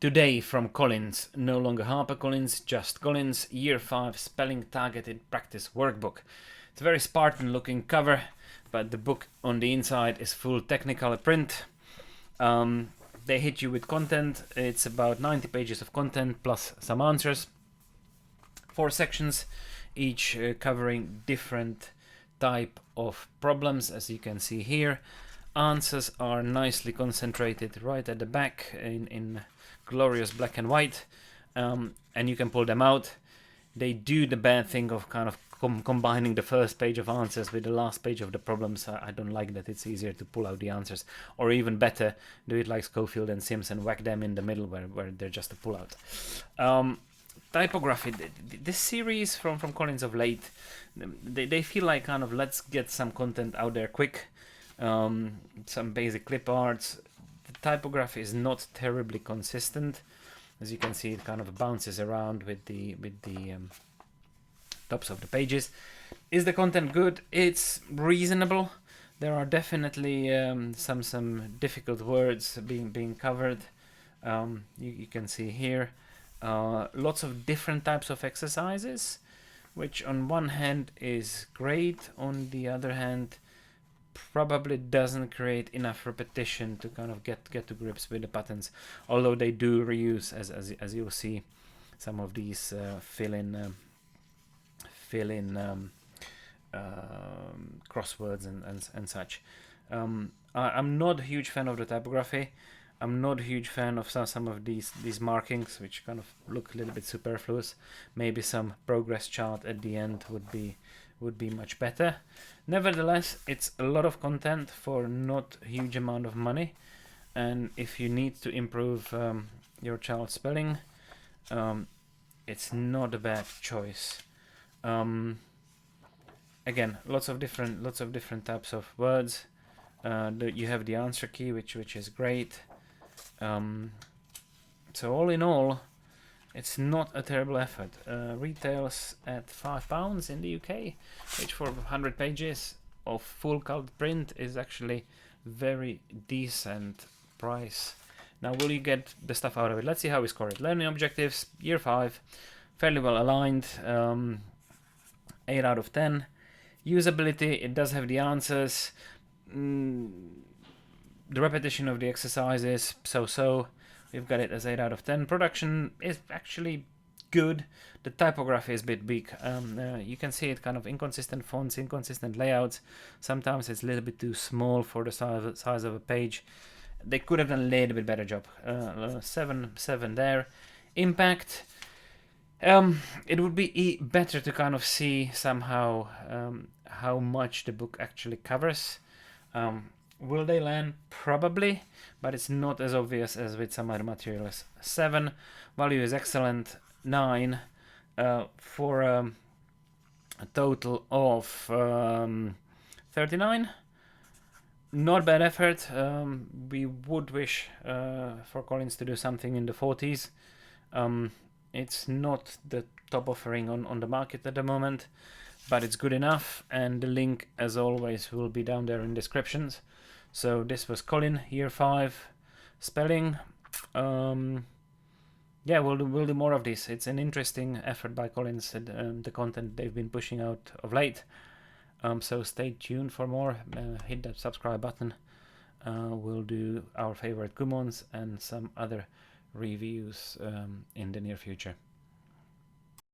Today from Collins, no longer HarperCollins, just Collins, Year 5 Spelling Targeted Practice Workbook. It's a very Spartan looking cover, but the book on the inside is full Technicolor print. They hit you with content. It's about 90 pages of content plus some answers. 4 sections, each covering different type of problems, as you can see here. Answers are nicely concentrated right at the back in glorious black and white, and you can pull them out. They do the bad thing of kind of combining the first page of answers with the last page of the problems. I don't like that. It's easier to pull out the answers, or even better, do it like Schofield and Simpson, whack them in the middle where they're just a pull out. Typography, this series from Collins of late, they feel like kind of let's get some content out there quick, some basic clip arts. The typography is not terribly consistent. As you can see, it kind of bounces around with the tops of the pages. Is the content good? It's reasonable. There are definitely some difficult words being covered. You can see here lots of different types of exercises, which on one hand is great, on the other hand probably doesn't create enough repetition to kind of get to grips with the patterns, although they do reuse, as you'll see, some of these fill in crosswords and such. I'm not a huge fan of the typography. I'm not a huge fan of some of these markings, which kind of look a little bit superfluous. Maybe some progress chart at the end would be much better. Nevertheless, it's a lot of content for not a huge amount of money, and if you need to improve your child's spelling, it's not a bad choice. Again, lots of different types of words. You have the answer key, which is great. So all in all, it's not a terrible effort. Retails at £5 in the UK, which for 100 pages of full colored print is actually very decent price. Now, will you get the stuff out of it? Let's see how we score it. Learning objectives, year 5, fairly well aligned, 8 out of 10. Usability, it does have the answers. The repetition of the exercises, so. We've got it as 8 out of 10. Production is actually good. The typography is a bit big. You can see it kind of inconsistent fonts, inconsistent layouts. Sometimes it's a little bit too small for the size of a page. They could have done a little bit better job. 7 there. Impact. It would be better to kind of see somehow how much the book actually covers. Will they land? Probably, but it's not as obvious as with some other materials. 7, value is excellent. 9, for a total of 39. Not bad effort. We would wish for Collins to do something in the 40s. It's not the top offering on the market at the moment, but it's good enough, and the link, as always, will be down there in descriptions. So this was Colin, year 5, spelling. Yeah, we'll do more of this. It's an interesting effort by Collins, the content they've been pushing out of late. So stay tuned for more. Hit that subscribe button. We'll do our favorite Kumons and some other reviews in the near future.